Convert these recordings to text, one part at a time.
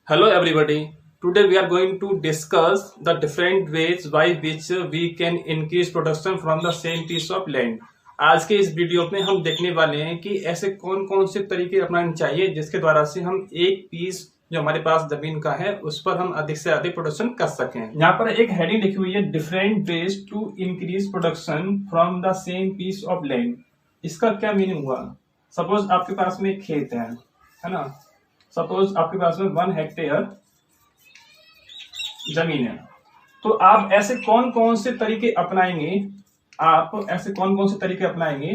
Hello everybody. Today we are going to discuss the different ways by which we can increase production from the same piece of land. आज के इस video में हम देखने वाले हैं कि ऐसे कौन कौन से तरीके अपनाने चाहिए जिसके द्वारा से हम एक पीस जो हमारे पास जमीन का है उस पर हम अधिक से अधिक प्रोडक्शन कर सकें। यहाँ पर एक हेडिंग लिखी हुई है different ways to increase production from the same piece of land. इसका क्या मीनिंग हुआ? सपोज आपके पास में एक खेत है ना। सपोज आपके पास में 1 हेक्टेयर जमीन है, तो आप ऐसे कौन कौन से तरीके अपनाएंगे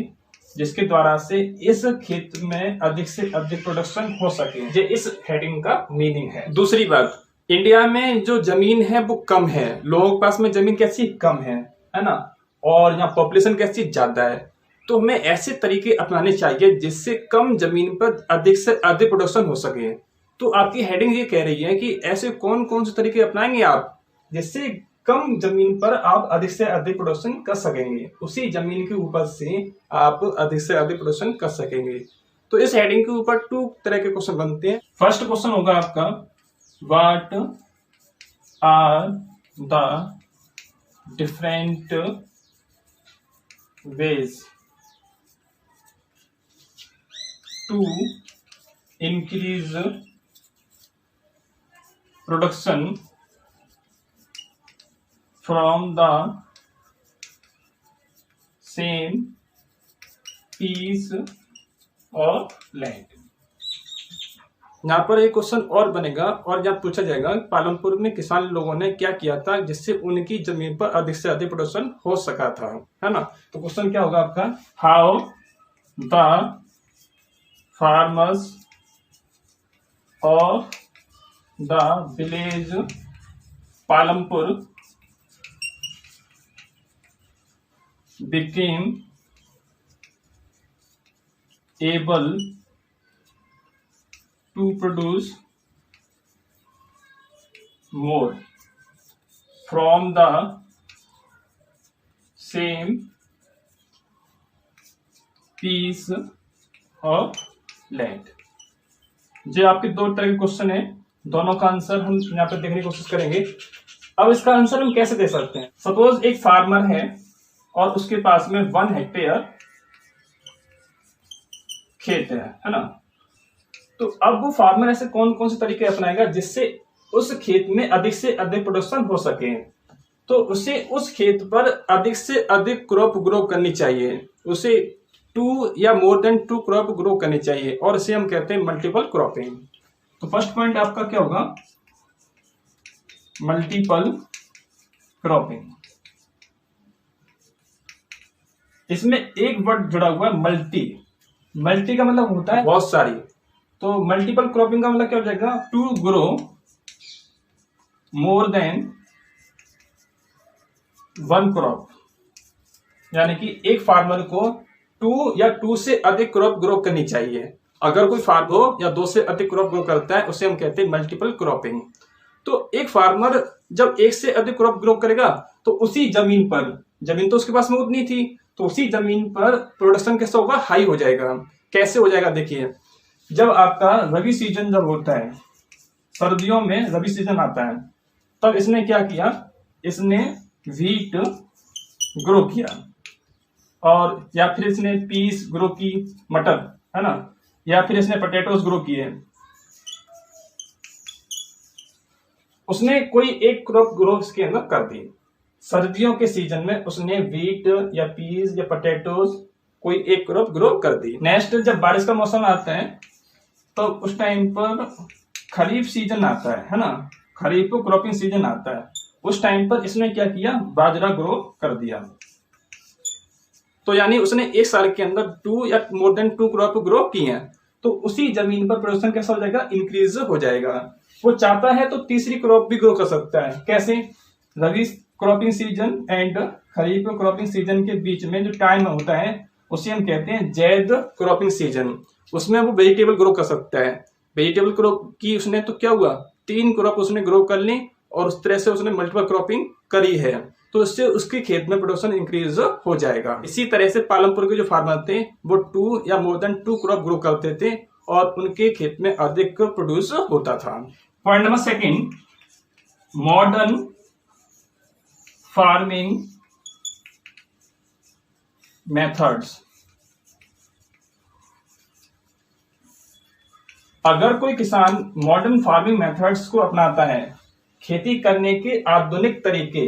जिसके द्वारा से इस खेत में अधिक से अधिक प्रोडक्शन हो सके। ये इस हेडिंग का मीनिंग है। दूसरी बात, इंडिया में जो जमीन है वो कम है, लोगों के पास में जमीन कैसी कम है ना, और यहाँ पॉपुलेशन कैसी ज्यादा है। तो हमें ऐसे तरीके अपनाने चाहिए जिससे कम जमीन पर अधिक से अधिक प्रोडक्शन हो सके। तो आपकी हेडिंग ये कह रही है कि ऐसे कौन कौन से तरीके अपनाएंगे आप जिससे कम जमीन पर आप अधिक से अधिक प्रोडक्शन कर सकेंगे, उसी जमीन के ऊपर से आप अधिक से अधिक प्रोडक्शन कर सकेंगे। तो इस हेडिंग के ऊपर 2 तरह के क्वेश्चन बनते हैं। फर्स्ट क्वेश्चन होगा आपका, what are the different ways to increase production from the same piece of land। यहाँ पर एक क्वेश्चन और बनेगा और यहाँ पूछा जाएगा पालमपुर में किसान लोगों ने क्या किया था जिससे उनकी जमीन पर अधिक से अधिक प्रोडक्शन हो सका था, है ना। तो क्वेश्चन क्या होगा आपका, how the farmers of the village Palampur became able to produce more from the same piece of land. जो आपके 2 तरह के क्वेश्चन है, दोनों का आंसर हम यहाँ पे देखने की कोशिश करेंगे। अब इसका आंसर हम कैसे दे सकते हैं? सपोज एक फार्मर है और उसके पास में 1 हेक्टेयर खेत है ना। तो अब वो फार्मर ऐसे कौन कौन से तरीके अपनाएगा जिससे उस खेत में अधिक से अधिक प्रोडक्शन हो सके। तो उसे उस खेत पर अधिक से अधिक क्रॉप ग्रो करनी चाहिए, उसे 2 या मोर देन 2 क्रॉप ग्रो करनी चाहिए, और इसे हम कहते हैं मल्टीपल क्रॉपिंग। तो फर्स्ट पॉइंट आपका क्या होगा, मल्टीपल क्रॉपिंग। इसमें एक वर्ड जुड़ा हुआ है मल्टी। मल्टी का मतलब होता है बहुत सारी। तो मल्टीपल क्रॉपिंग का मतलब क्या हो जाएगा, to grow more than 1 crop. यानी कि एक फार्मर को 2 या 2 से अधिक क्रॉप ग्रो करनी चाहिए। अगर कोई फार्मर 2 या 2 से अधिक क्रॉप ग्रो करता है उसे हम कहते हैं मल्टीपल क्रॉपिंग। तो एक फार्मर जब 1 से अधिक क्रॉप ग्रो करेगा तो उसी जमीन पर, जमीन तो उसके पास में उतनी थी, तो उसी जमीन पर प्रोडक्शन कैसा होगा, हाई हो जाएगा। कैसे हो जाएगा, देखिए, जब आपका रबी सीजन जब होता है, सर्दियों में रबी सीजन आता है, तब इसने क्या किया, इसने व्हीट ग्रो किया, और या फिर इसने पीस ग्रो की, मटर, है ना, या फिर इसने पोटैटोस ग्रो किए। उसने कोई एक क्रॉप ग्रो इसके अंदर कर दी। सर्दियों के सीजन में उसने व्हीट या पीस या पोटैटोस कोई एक क्रॉप ग्रो कर दी। नेक्स्ट जब बारिश का मौसम आता है तो उस टाइम पर खरीफ सीजन आता है ना, खरीफ क्रॉपिंग सीजन आता है, उस टाइम पर इसने क्या किया, बाजरा ग्रो कर दिया। तो यानी उसने एक साल के अंदर 2 या मोर देन 2 क्रॉप ग्रो किए हैं। तो उसी जमीन पर प्रोडक्शन कैसा हो जाएगा, इंक्रीज हो जाएगा। वो चाहता है तो तीसरी क्रॉप भी ग्रो कर सकता है। कैसे, Rabi cropping season and Kharif cropping season के बीच में जो टाइम होता है उसे हम कहते हैं जैद क्रॉपिंग सीजन। उसमें वो वेजिटेबल ग्रो कर सकता है। वेजिटेबल क्रॉप की उसने तो क्या हुआ, 3 क्रॉप उसने ग्रो कर ली, और उस तरह से उसने मल्टीपल क्रॉपिंग करी है। तो इससे उसके खेत में प्रोडक्शन इंक्रीज हो जाएगा। इसी तरह से पालमपुर के जो फार्मर थे वो 2 या मोर देन 2 क्रॉप ग्रो करते थे और उनके खेत में अधिक प्रोड्यूस होता था। Point number second, modern farming methods. अगर कोई किसान मॉडर्न फार्मिंग मेथड्स को अपनाता है, खेती करने के आधुनिक तरीके,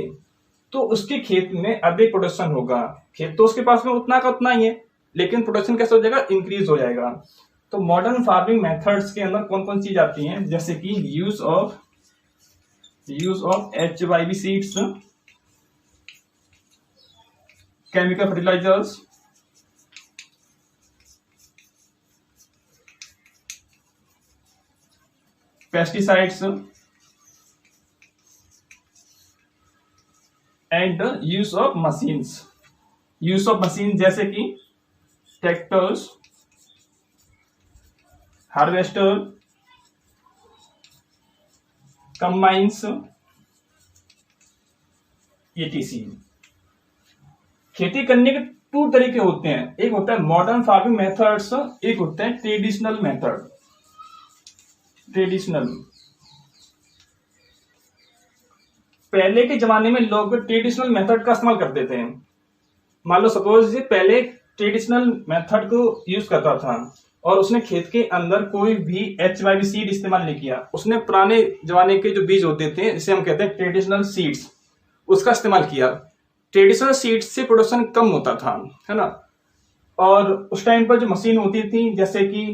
तो उसके खेत में अधिक प्रोडक्शन होगा। खेत तो उसके पास में उतना का उतना ही है, लेकिन प्रोडक्शन कैसे हो जाएगा, इंक्रीज हो जाएगा। तो मॉडर्न फार्मिंग मेथड्स के अंदर कौन कौन चीज आती हैं, जैसे कि use of HYV seeds, chemical fertilisers, pesticides and use of machines. Use of machine जैसे कि ट्रैक्टर्स, हार्वेस्टर, कंबाइंस, etc। खेती करने के 2 तरीके होते हैं, एक होता है मॉडर्न फार्मिंग मेथड्स, एक होता है ट्रेडिशनल मेथड। ट्रेडिशनल, पहले के जमाने में लोग ट्रेडिशनल मेथड का इस्तेमाल करते थे। मान लो सपोज पहले ट्रेडिशनल मेथड को यूज करता था और उसने खेत के अंदर कोई भी HYV सीड इस्तेमाल नहीं किया, उसने पुराने जमाने के जो बीज होते थे, जिसे हम कहते हैं ट्रेडिशनल सीड्स, उसका इस्तेमाल किया। ट्रेडिशनल सीड्स से प्रोडक्शन कम होता था, है ना। और उस टाइम पर जो मशीन होती थी, जैसे कि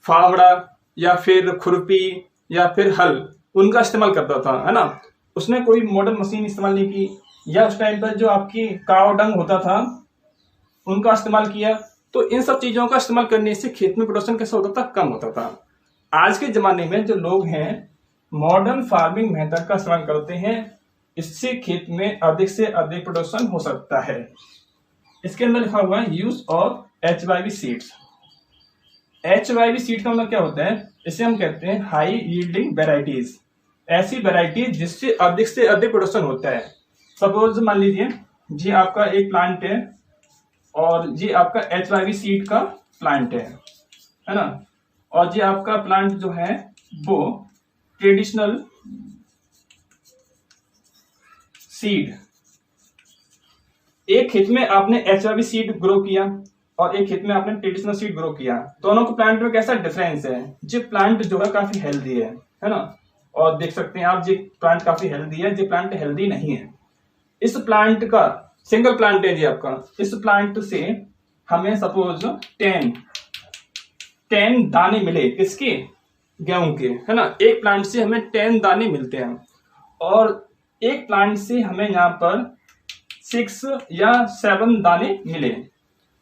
फावड़ा या फिर खुरपी या फिर हल, उनका इस्तेमाल करता था, है ना। उसने कोई मॉडर्न मशीन इस्तेमाल नहीं की, या उस टाइम पर जो आपकी काव डंग होता था उनका इस्तेमाल किया। तो इन सब चीजों का इस्तेमाल करने से खेत में प्रोडक्शन कैसा होता था, कम होता था। आज के जमाने में जो लोग हैं मॉडर्न फार्मिंग मेथड का इस्तेमाल करते हैं, इससे खेत में अधिक से अधिक प्रोडक्शन हो सकता है। इसके अंदर लिखा हुआ है use of HYV seeds. HYV seed का मतलब क्या होता है, इसे हम कहते हैं हाई यील्डिंग वेराइटीज, ऐसी वेराइटीज जिससे से अधिक प्रोडक्शन होता है। सपोज मान लीजिए जी आपका एक प्लांट है और जी आपका HYV सीड का प्लांट है ना, और जी आपका प्लांट जो है वो ट्रेडिशनल सीड। एक खेत में आपने HYV सीड ग्रो किया और एक खेत में आपने ट्रेडिशनल सीड ग्रो किया, दोनों के प्लांट में कैसा डिफरेंस है। जी प्लांट जो है काफी हेल्दी है ना, और देख सकते हैं आप जी प्लांट काफी हेल्दी है, जी प्लांट हेल्दी नहीं है। इस प्लांट का सिंगल प्लांट है जी आपका, इस प्लांट से हमें सपोज 10 दाने मिले, किसके, गेहूं के, है ना। एक प्लांट से हमें 10 दाने मिलते हैं और एक प्लांट से हमें यहाँ पर 6 या 7 दाने मिले।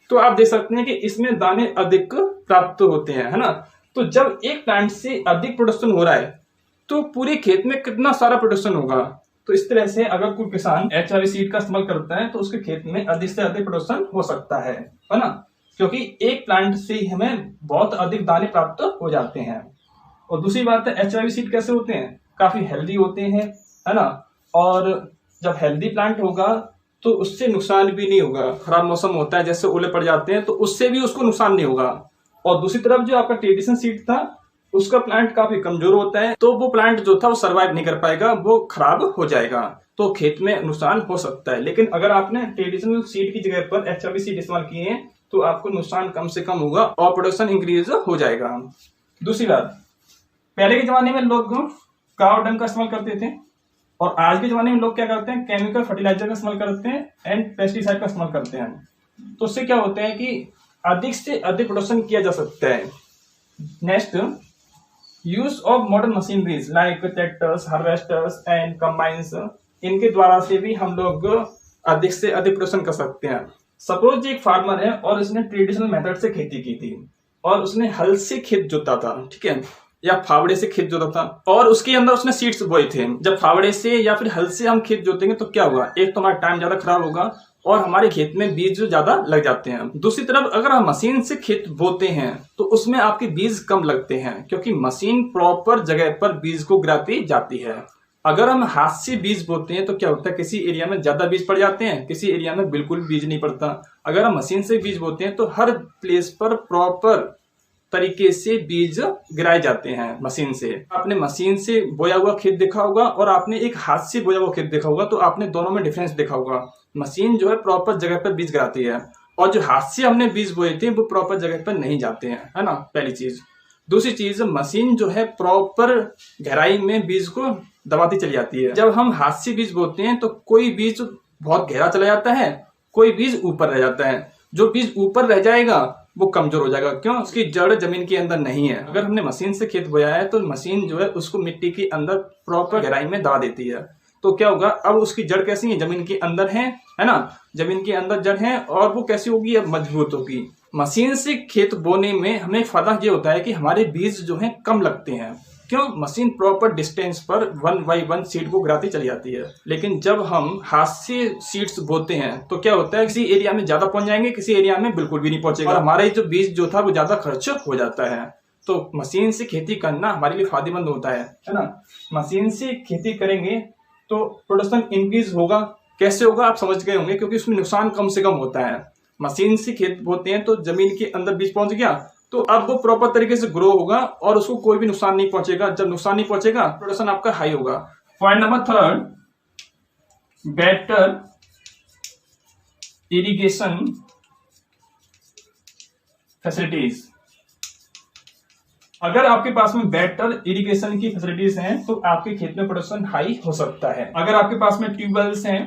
तो आप देख सकते हैं कि इसमें दाने अधिक प्राप्त होते हैं, है ना। तो जब एक प्लांट से अधिक प्रोडक्शन हो रहा है तो पूरे खेत में कितना सारा प्रोडक्शन होगा। तो इस तरह से अगर कोई किसान HYV सीड का इस्तेमाल करता है तो उसके खेत में अधिक से अधिक प्रोडक्शन हो सकता है ना, क्योंकि एक प्लांट से हमें बहुत अधिक दाने प्राप्त हो जाते हैं। और दूसरी बात है HYV सीड कैसे होते हैं, काफी हेल्दी होते हैं, है ना। और जब हेल्दी प्लांट होगा तो उससे नुकसान भी नहीं होगा। खराब मौसम होता है, जैसे ओले पड़ जाते हैं, तो उससे भी उसको नुकसान नहीं होगा। और दूसरी तरफ जो आपका ट्रेडिशनल सीड था उसका प्लांट काफी कमजोर होता है, तो वो प्लांट जो था वो सरवाइव नहीं कर पाएगा, वो खराब हो जाएगा, तो खेत में नुकसान हो सकता है। लेकिन अगर आपने ट्रेडिशनल सीड की जगह पर HYV सीड इस्तेमाल किए हैं तो आपको नुकसान कम से कम होगा और प्रोडक्शन इंक्रीज हो जाएगा। दूसरी बात, पहले के जमाने में लोग काव डंग का इस्तेमाल करते थे और आज के जमाने में लोग क्या करते हैं, केमिकल फर्टिलाइजर का इस्तेमाल करते हैं एंड पेस्टिसाइड का इस्तेमाल करते हैं। तो उससे क्या होता है कि अधिक से अधिक प्रोडक्शन किया जा सकता है। Next, use of modern machineries like tractors, harvesters and combines, इनके द्वारा से भी हम लोग अधिक से अधिक प्रोडक्शन कर सकते हैं। सपोज एक फार्मर है और उसने ट्रेडिशनल मेथड से खेती की थी और उसने हल से खेत जोता था, ठीक है, या फावड़े से खेत जोता था, और उसके अंदर उसने सीड्स बोए थे। जब फावड़े से या फिर हल से हम खेत जोतेंगे तो क्या होगा, एक तो हमारा टाइम ज्यादा खराब होगा और हमारे खेत में बीज ज्यादा लग जाते हैं। दूसरी तरफ अगर हम मशीन से खेत बोते हैं तो उसमें आपके बीज कम लगते हैं, क्योंकि मशीन प्रॉपर जगह पर बीज को गिराती जाती है। अगर हम हाथ से बीज बोते हैं तो क्या होता है, किसी एरिया में ज्यादा बीज पड़ जाते हैं, किसी एरिया में बिल्कुल बीज नहीं पड़ता। अगर हम मशीन से बीज बोते हैं तो हर प्लेस पर प्रॉपर तरीके से बीज गिराए जाते हैं मशीन से। आपने मशीन से बोया हुआ खेत देखा होगा और आपने एक हाथ से बोया हुआ खेत देखा होगा, तो आपने दोनों में डिफरेंस देखा होगा। मशीन जो है प्रॉपर जगह पर बीज गिराती है और जो हाथ से हमने बीज बोए थे वो प्रॉपर जगह पर नहीं जाते हैं, है ना, पहली चीज। दूसरी चीज, मशीन जो है प्रॉपर गहराई में बीज को दबाती चली जाती है। जब हम हाथ से बीज बोते हैं तो कोई बीज बहुत गहरा चला जाता है, कोई बीज ऊपर रह जाता है। जो बीज ऊपर रह जाएगा वो कमजोर हो जाएगा, क्यों? उसकी जड़ जमीन के अंदर नहीं है। अगर हमने मशीन से खेत बोया है तो मशीन जो है उसको मिट्टी के अंदर प्रॉपर गहराई में दबा देती है। तो क्या होगा, अब उसकी जड़ कैसी है, जमीन के अंदर है ना, जमीन के अंदर जड़ है और वो कैसी होगी, अब मजबूत होगी। मशीन से खेत बोने में हमें फायदा ये होता है कि हमारे बीज जो है कम लगते हैं, क्यों? मशीन प्रॉपर डिस्टेंस पर 1 बाई 1 सीड को गिराती चली जाती है। लेकिन जब हम हाथ से सीड्स बोते हैं तो क्या होता है, किसी एरिया में ज्यादा पहुंच जाएंगे, किसी एरिया में बिल्कुल भी नहीं पहुंचेगा और हमारा जो बीज जो था वो ज्यादा खर्च हो जाता है। तो मशीन से खेती करना हमारे लिए फायदेमंद होता है ना। मशीन से खेती करेंगे तो प्रोडक्शन इंक्रीज होगा। कैसे होगा आप समझ गए होंगे, क्योंकि उसमें नुकसान कम से कम होता है। मशीन से खेत बोते हैं तो जमीन के अंदर बीज पहुंच गया तो अब वो प्रॉपर तरीके से ग्रो होगा और उसको कोई भी नुकसान नहीं पहुंचेगा। जब नुकसान नहीं पहुंचेगा प्रोडक्शन आपका हाई होगा। Point number 3, better irrigation facilities. अगर आपके पास में बेटर इरिगेशन की फैसिलिटीज हैं तो आपके खेत में प्रोडक्शन हाई हो सकता है। अगर आपके पास में ट्यूबवेल्स हैं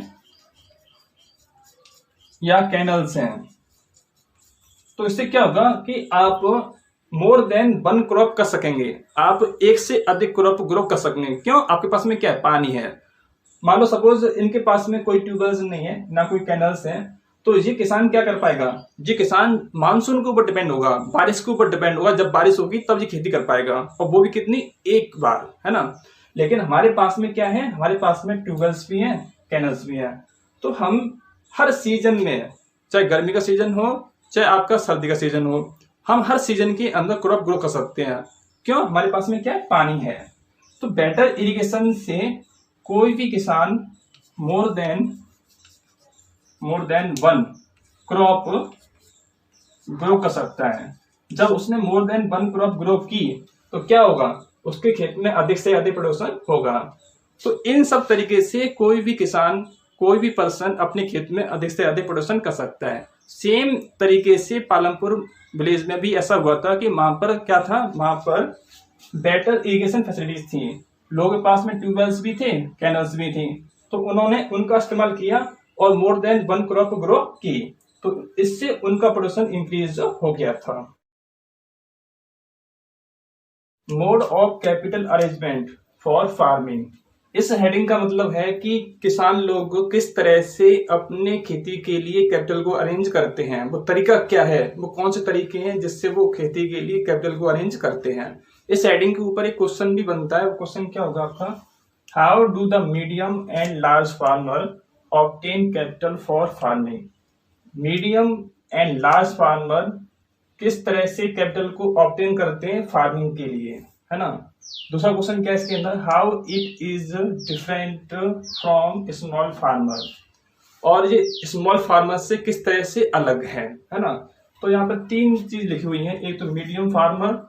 या कैनल्स हैं तो इससे क्या होगा कि आप मोर देन 1 क्रॉप कर सकेंगे। आप एक से अधिक क्रॉप ग्रो कर सकेंगे, क्यों? आपके पास में क्या है, पानी है। मान लो सपोज इनके पास में कोई ट्यूबवेल्स नहीं है ना कोई कैनल्स हैं, तो ये किसान क्या कर पाएगा, ये किसान मानसून के ऊपर डिपेंड होगा, बारिश के ऊपर डिपेंड होगा। जब बारिश होगी तब ये खेती कर पाएगा और वो भी कितनी, एक बार, है ना। लेकिन हमारे पास में क्या है, हमारे पास में ट्यूबवेल्स भी हैं, कैनल्स भी हैं। तो हम हर सीजन में, चाहे गर्मी का सीजन हो चाहे आपका सर्दी का सीजन हो, हम हर सीजन के अंदर क्रॉप ग्रो कर सकते हैं, क्यों? हमारे पास में क्या है, पानी है। तो बेटर इरिगेशन से कोई भी किसान मोर देन 1 क्रॉप ग्रो कर सकता है। जब उसने मोर देन 1 क्रॉप ग्रो की तो क्या होगा, उसके खेत में अधिक से अधिक प्रोडक्शन होगा। तो इन सब तरीके से कोई भी किसान, कोई भी पर्सन अपने खेत में अधिक से अधिक प्रोडक्शन कर सकता है। सेम तरीके से पालमपुर विलेज में भी ऐसा हुआ था कि वहां पर क्या था, वहां पर बेटर इरिगेशन फैसिलिटीज थी, लोगों के पास में ट्यूबवेल्स भी थे, कैनल्स भी थी, तो उन्होंने उनका इस्तेमाल किया और मोर देन 1 क्रॉप ग्रो की, तो इससे उनका प्रोडक्शन इंक्रीज हो गया था। Mode of capital arrangement for farming. इस हेडिंग का मतलब है कि किसान लोग किस तरह से अपने खेती के लिए कैपिटल को अरेंज करते हैं, वो तरीका क्या है, वो कौन से तरीके हैं जिससे वो खेती के लिए कैपिटल को अरेंज करते हैं। इस हेडिंग के ऊपर एक क्वेश्चन भी बनता है। क्वेश्चन क्या होगा आपका, how do the medium and large farmer obtain capital for farming. Medium and large farmer किस तरह से कैपिटल को ऑब्टेन करते हैं फार्मिंग के लिए, है ना। दूसरा क्वेश्चन क्या है इसके अंदर, how it is different from small farmer, और ये स्मॉल फार्मर से किस तरह से अलग है ना। तो यहाँ पर 3 चीज लिखी हुई है, एक तो मीडियम फार्मर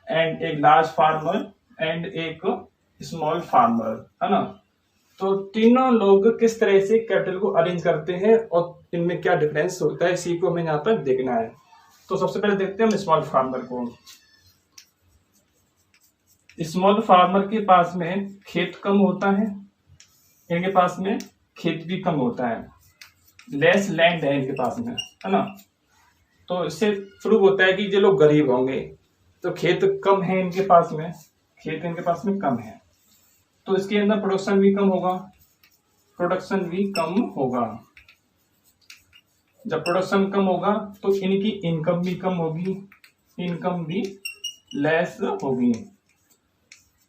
एंड एक लार्ज फार्मर एंड एक स्मॉल फार्मर, है ना। तो तीनों लोग किस तरह से कैपिटल को अरेंज करते हैं और इनमें क्या डिफरेंस होता है, इसी को हमें यहाँ पर देखना है। तो सबसे पहले देखते हैं हम स्मॉल फार्मर को। स्मॉल फार्मर के पास में खेत कम होता है, इनके पास में खेत भी कम होता है, लेस लैंड है इनके पास में, है ना। तो इससे प्रूव होता है कि ये लोग गरीब होंगे, तो खेत कम है इनके पास में, खेत इनके पास में कम है, तो इसके अंदर प्रोडक्शन भी कम होगा, प्रोडक्शन भी कम होगा। जब प्रोडक्शन कम होगा तो इनकी इनकम भी कम होगी, इनकम भी लेस होगी।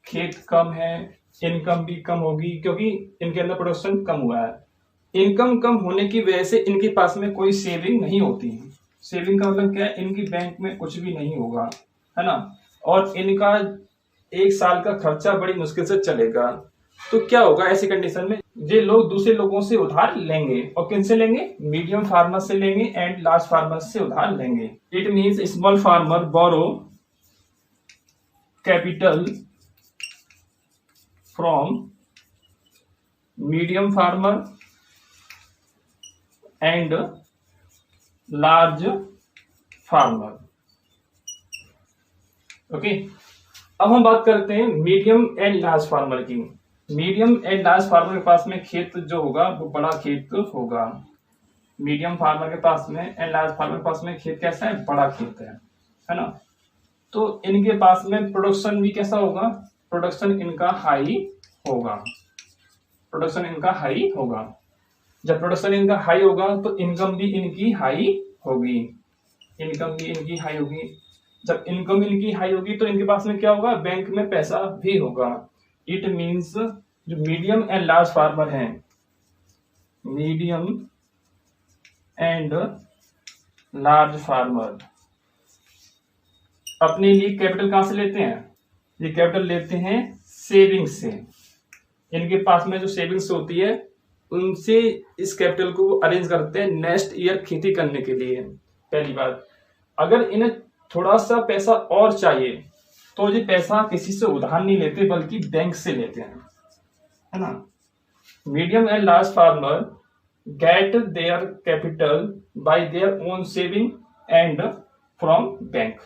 खेत कम है, इनकम भी कम होगी, क्योंकि इनके अंदर प्रोडक्शन कम हुआ है। इनकम कम होने की वजह से इनके पास में कोई सेविंग नहीं होती। सेविंग का मतलब क्या है, इनकी बैंक में कुछ भी नहीं होगा, है ना। और इनका 1 साल का खर्चा बड़ी मुश्किल से चलेगा। तो क्या होगा ऐसी कंडीशन में, ये लोग दूसरे लोगों से उधार लेंगे, और किन से लेंगे, मीडियम फार्मर से लेंगे एंड लार्ज फार्मर से उधार लेंगे। It means small farmer borrow capital from medium farmer and large farmer. Okay, अब हम बात करते हैं मीडियम एंड लार्ज फार्मर की। मीडियम एंड लार्ज फार्मर के पास में खेत जो होगा वो बड़ा खेत होगा। मीडियम फार्मर के पास में एंड लार्ज फार्मर के पास में खेत कैसा है, बड़ा खेत है ना। तो इनके पास में प्रोडक्शन भी कैसा होगा, प्रोडक्शन इनका हाई होगा, प्रोडक्शन इनका हाई होगा। जब प्रोडक्शन इनका हाई होगा तो इनकम भी इनकी हाई होगी, इनकम भी इनकी हाई होगी। जब इनकम इनकी हाई होगी तो इनके पास में क्या होगा, बैंक में पैसा भी होगा। इट मीन्स जो मीडियम एंड लार्ज फार्मर हैं, मीडियम एंड लार्ज फार्मर अपने लिए कैपिटल कहां से लेते हैं, ये कैपिटल लेते हैं सेविंग्स से। इनके पास में जो सेविंग्स होती है उनसे इस कैपिटल को अरेंज करते हैं नेक्स्ट ईयर खेती करने के लिए। पहली बात, अगर इन्हें थोड़ा सा पैसा और चाहिए तो ये पैसा किसी से उधार नहीं लेते बल्कि बैंक से लेते हैं, है ना। Medium and large farmer get their capital by their own saving and from bank.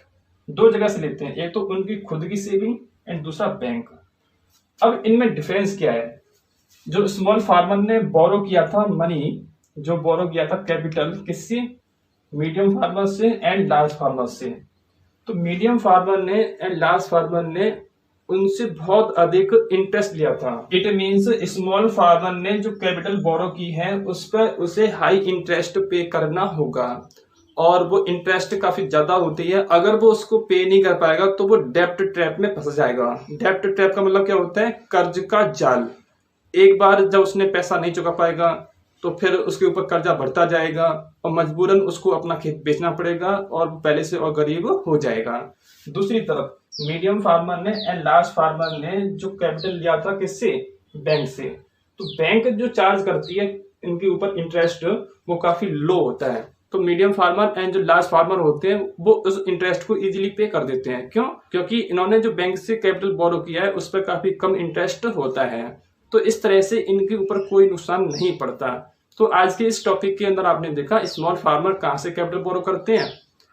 दो जगह से लेते हैं, एक तो उनकी खुद की सेविंग एंड दूसरा बैंक। अब इनमें डिफरेंस क्या है, जो स्मॉल फार्मर ने बोरो किया था मनी, जो बोरो किया था कैपिटल किससे, मीडियम फार्मर से एंड लार्ज फार्मर से। तो मीडियम फार्मर ने एंड लार्ज फार्मर ने उनसे बहुत अधिक इंटरेस्ट लिया था। इट मींस स्मॉल फार्मर ने जो कैपिटल बोरो की है उस पर उसे हाई इंटरेस्ट पे करना होगा और वो इंटरेस्ट काफी ज्यादा होती है। अगर वो उसको पे नहीं कर पाएगा तो वो डेप्ट ट्रैप में फंस जाएगा। डेप्ट ट्रैप का मतलब क्या होता है, कर्ज का जाल। एक बार जब उसने पैसा नहीं चुका पाएगा तो फिर उसके ऊपर कर्जा बढ़ता जाएगा और मजबूरन उसको अपना खेत बेचना पड़ेगा और पहले से और गरीब हो जाएगा। दूसरी तरफ मीडियम फार्मर ने एंड लार्ज फार्मर ने जो कैपिटल लिया था किससे, बैंक से। तो बैंक जो चार्ज करती है इनके ऊपर इंटरेस्ट वो काफी लो होता है। तो मीडियम फार्मर एंड जो लार्ज फार्मर होते हैं वो उस इंटरेस्ट को इजीली पे कर देते हैं। क्यों, क्योंकि इन्होंने जो बैंक से कैपिटल बोरो किया है उस पर काफी कम इंटरेस्ट होता है। तो इस तरह से इनके ऊपर कोई नुकसान नहीं पड़ता। तो आज के इस टॉपिक के अंदर आपने देखा स्मॉल फार्मर कहाँ से कैपिटल बोरो करते हैं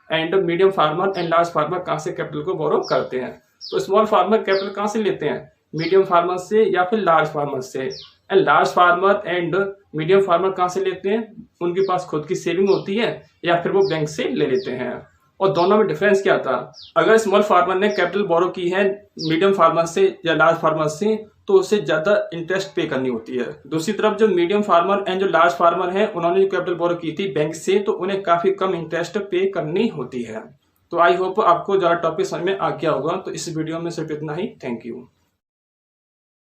and medium farmer and large farmer कहाँ से कैपिटल को बोरो करते हैं। तो स्मॉल फार्मर कैपिटल कहाँ से लेते हैं, मीडियम फार्मर से या फिर लार्ज फार्मर से। And large farmer and medium farmer कहाँ से लेते हैं, उनके पास खुद की सेविंग होती है या फिर वो बैंक से ले लेते हैं। और दोनों में डिफरेंस क्या था, अगर स्मॉल फार्मर ने कैपिटल बोरो की है मीडियम फार्मर से या लार्ज फार्मर से तो उसे ज्यादा इंटरेस्ट पे करनी होती है। दूसरी तरफ जो मीडियम फार्मर एंड जो लार्ज फार्मर है उन्होंने जो कैपिटल बोरो की थी बैंक से तो उन्हें काफी कम इंटरेस्ट पे करनी होती है। तो आई होप आपको ज्यादा टॉपिक समझ में आ गया होगा। तो इस वीडियो में सिर्फ इतना ही। Thank you.